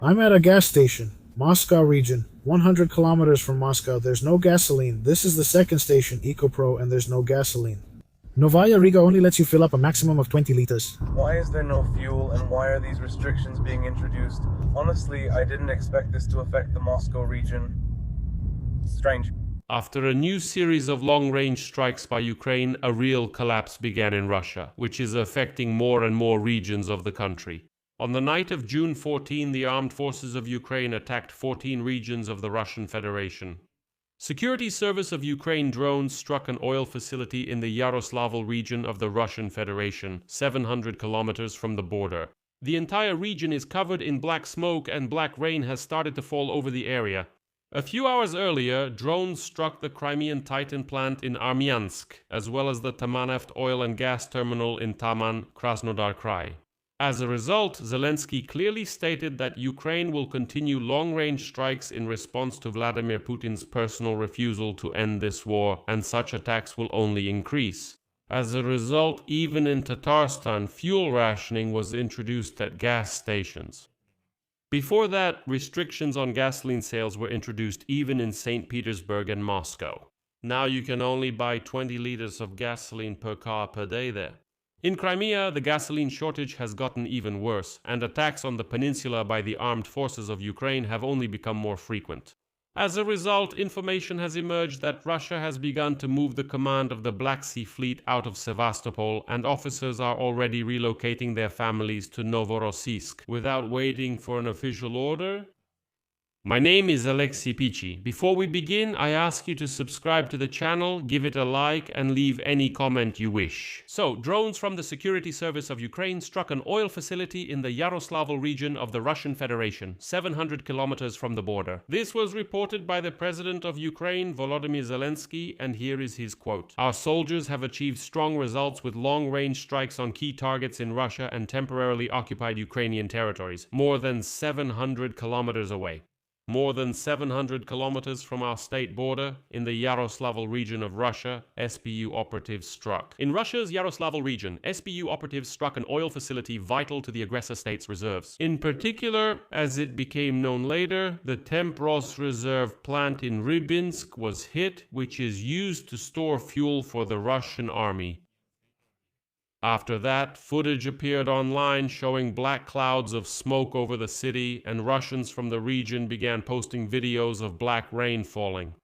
I'm at a gas station, Moscow region, 100 kilometers from Moscow. There's no gasoline. This is the second station, EcoPro, and there's no gasoline. Novaya Riga only lets you fill up a maximum of 20 liters. Why is there no fuel, and why are these restrictions being introduced? Honestly, I didn't expect this to affect the Moscow region. Strange. After a new series of long-range strikes by Ukraine, a real collapse began in Russia, which is affecting more and more regions of the country. On the night of June 14, the armed forces of Ukraine attacked 14 regions of the Russian Federation. Security Service of Ukraine drones struck an oil facility in the Yaroslavl region of the Russian Federation, 700 kilometers from the border. The entire region is covered in black smoke and black rain has started to fall over the area. A few hours earlier, drones struck the Crimean Titan plant in Armyansk, as well as the Tamaneft oil and gas terminal in Taman, Krasnodar Krai. As a result, Zelensky clearly stated that Ukraine will continue long-range strikes in response to Vladimir Putin's personal refusal to end this war, and such attacks will only increase. As a result, even in Tatarstan, fuel rationing was introduced at gas stations. Before that, restrictions on gasoline sales were introduced even in St. Petersburg and Moscow. Now you can only buy 20 liters of gasoline per car per day there. In Crimea, the gasoline shortage has gotten even worse, and attacks on the peninsula by the armed forces of Ukraine have only become more frequent. As a result, information has emerged that Russia has begun to move the command of the Black Sea Fleet out of Sevastopol, and officers are already relocating their families to Novorossiysk without waiting for an official order. My name is Alexei Pichi. Before we begin, I ask you to subscribe to the channel, give it a like, and leave any comment you wish. So, drones from the Security Service of Ukraine struck an oil facility in the Yaroslavl region of the Russian Federation, 700 kilometers from the border. This was reported by the President of Ukraine, Volodymyr Zelensky, and here is his quote. Our soldiers have achieved strong results with long-range strikes on key targets in Russia and temporarily occupied Ukrainian territories, more than 700 kilometers away. More than 700 kilometers from our state border, in the Yaroslavl region of Russia, SBU operatives struck. In Russia's Yaroslavl region, SBU operatives struck an oil facility vital to the aggressor state's reserves. In particular, as it became known later, the Tempros reserve plant in Rybinsk was hit, which is used to store fuel for the Russian army. After that, footage appeared online showing black clouds of smoke over the city, and Russians from the region began posting videos of black rain falling.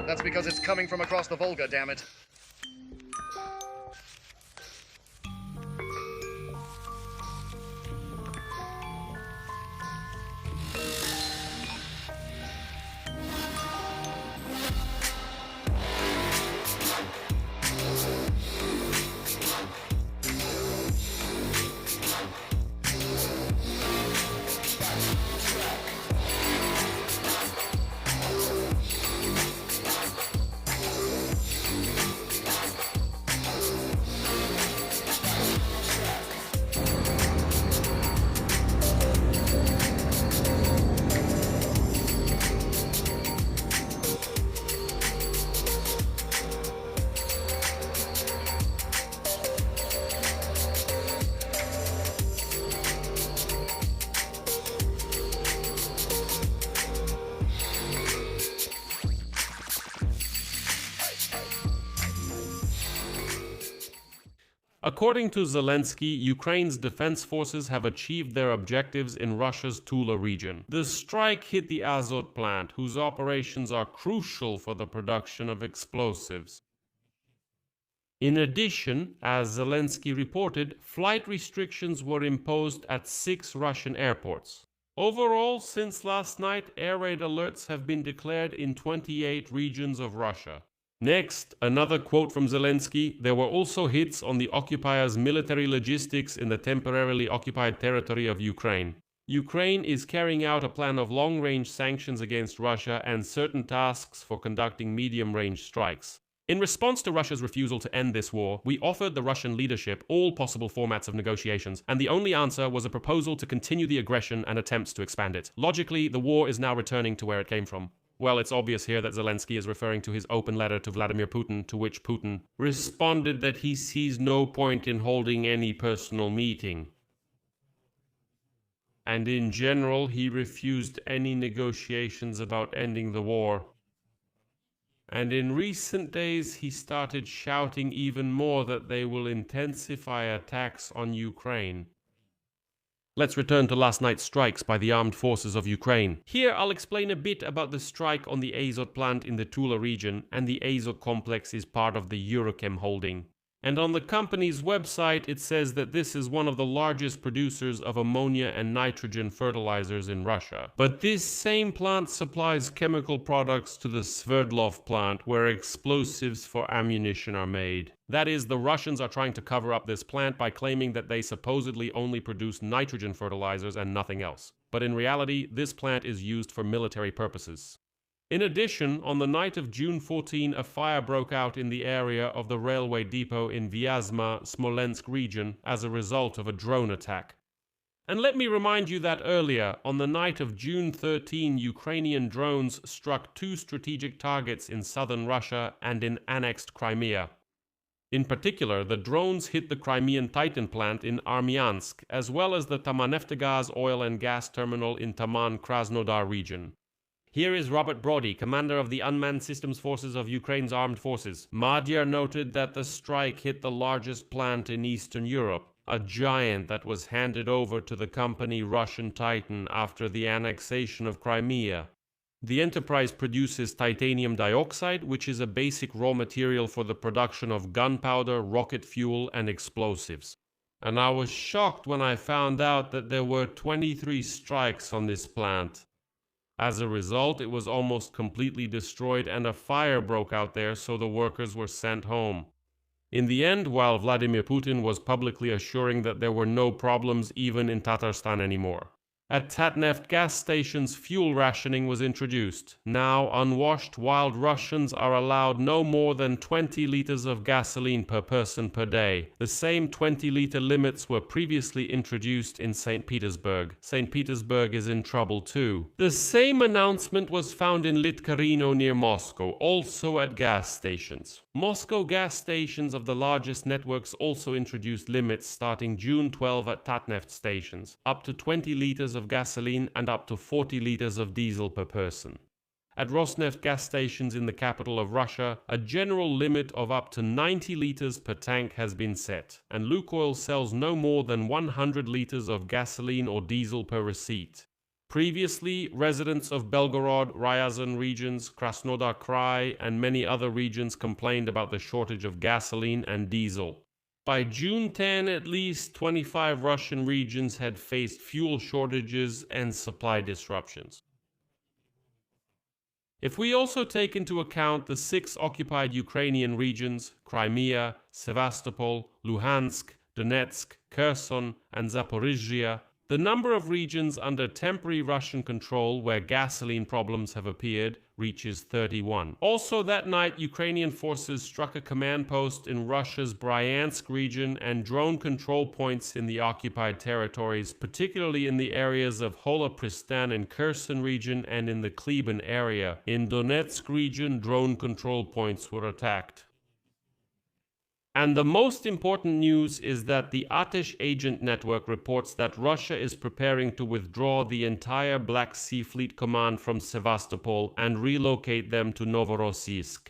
That's because it's coming from across the Volga, damn it. According to Zelensky, Ukraine's defense forces have achieved their objectives in Russia's Tula region. The strike hit the Azot plant, whose operations are crucial for the production of explosives. In addition, as Zelensky reported, flight restrictions were imposed at 6 Russian airports. Overall, since last night, air raid alerts have been declared in 28 regions of Russia. Next, another quote from Zelensky: there were also hits on the occupiers' military logistics in the temporarily occupied territory of Ukraine. Ukraine is carrying out a plan of long-range sanctions against Russia and certain tasks for conducting medium-range strikes. In response to Russia's refusal to end this war, we offered the Russian leadership all possible formats of negotiations, and the only answer was a proposal to continue the aggression and attempts to expand it. Logically, the war is now returning to where it came from. Well, it's obvious here that Zelensky is referring to his open letter to Vladimir Putin, to which Putin responded that he sees no point in holding any personal meeting. And in general, he refused any negotiations about ending the war. And in recent days, he started shouting even more that they will intensify attacks on Ukraine. Let's return to last night's strikes by the armed forces of Ukraine. Here I'll explain a bit about the strike on the Azot plant in the Tula region, and the Azot complex is part of the Eurochem holding. And on the company's website it says that this is one of the largest producers of ammonia and nitrogen fertilizers in Russia. But this same plant supplies chemical products to the Sverdlov plant, where explosives for ammunition are made. That is, the Russians are trying to cover up this plant by claiming that they supposedly only produce nitrogen fertilizers and nothing else. But in reality, this plant is used for military purposes. In addition, on the night of June 14, a fire broke out in the area of the railway depot in Vyazma, Smolensk region as a result of a drone attack. And let me remind you that earlier, on the night of June 13, Ukrainian drones struck 2 strategic targets in southern Russia and in annexed Crimea. In particular, the drones hit the Crimean Titan plant in Armyansk, as well as the Tamaneftegaz oil and gas terminal in Taman-Krasnodar region. Here is Robert Brody, commander of the Unmanned Systems Forces of Ukraine's armed forces. Madhyar noted that the strike hit the largest plant in Eastern Europe, a giant that was handed over to the company Russian Titan after the annexation of Crimea. The enterprise produces titanium dioxide, which is a basic raw material for the production of gunpowder, rocket fuel, and explosives. And I was shocked when I found out that there were 23 strikes on this plant. As a result, it was almost completely destroyed and a fire broke out there, so the workers were sent home. In the end, while Vladimir Putin was publicly assuring that there were no problems even in Tatarstan anymore. At Tatneft gas stations, fuel rationing was introduced. Now, unwashed wild Russians are allowed no more than 20 liters of gasoline per person per day. The same 20-liter limits were previously introduced in St. Petersburg. St. Petersburg is in trouble too. The same announcement was found in Litkarino near Moscow, also at gas stations. Moscow gas stations of the largest networks also introduced limits starting June 12 at Tatneft stations, up to 20 liters of gasoline and up to 40 liters of diesel per person. At Rosneft gas stations in the capital of Russia, a general limit of up to 90 liters per tank has been set, and Lukoil sells no more than 100 liters of gasoline or diesel per receipt. Previously, residents of Belgorod, Ryazan regions, Krasnodar Krai, and many other regions complained about the shortage of gasoline and diesel. By June 10, at least 25 Russian regions had faced fuel shortages and supply disruptions. If we also take into account the 6 occupied Ukrainian regions, Crimea, Sevastopol, Luhansk, Donetsk, Kherson, and Zaporizhzhia, the number of regions under temporary Russian control where gasoline problems have appeared reaches 31. Also that night, Ukrainian forces struck a command post in Russia's Bryansk region and drone control points in the occupied territories, particularly in the areas of Hola-Pristan and Kherson region and in the Kleban area. In Donetsk region, drone control points were attacked. And the most important news is that the Atesh Agent Network reports that Russia is preparing to withdraw the entire Black Sea Fleet Command from Sevastopol and relocate them to Novorossiysk.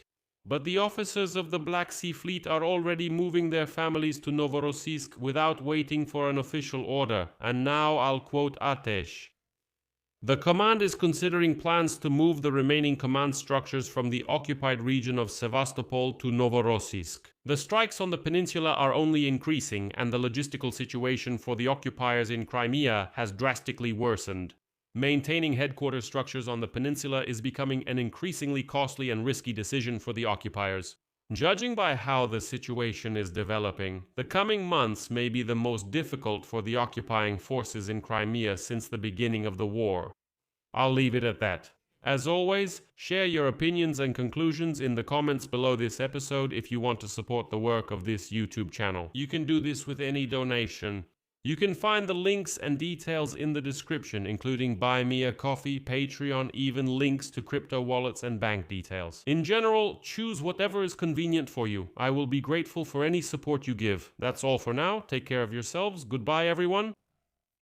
But the officers of the Black Sea Fleet are already moving their families to Novorossiysk without waiting for an official order, and now I'll quote Atesh. The command is considering plans to move the remaining command structures from the occupied region of Sevastopol to Novorossiysk. The strikes on the peninsula are only increasing, and the logistical situation for the occupiers in Crimea has drastically worsened. Maintaining headquarters structures on the peninsula is becoming an increasingly costly and risky decision for the occupiers. Judging by how the situation is developing, the coming months may be the most difficult for the occupying forces in Crimea since the beginning of the war. I'll leave it at that. As always, share your opinions and conclusions in the comments below this episode if you want to support the work of this YouTube channel. You can do this with any donation. You can find the links and details in the description, including Buy Me a Coffee, Patreon, even links to crypto wallets and bank details. In general, choose whatever is convenient for you. I will be grateful for any support you give. That's all for now. Take care of yourselves. Goodbye, everyone.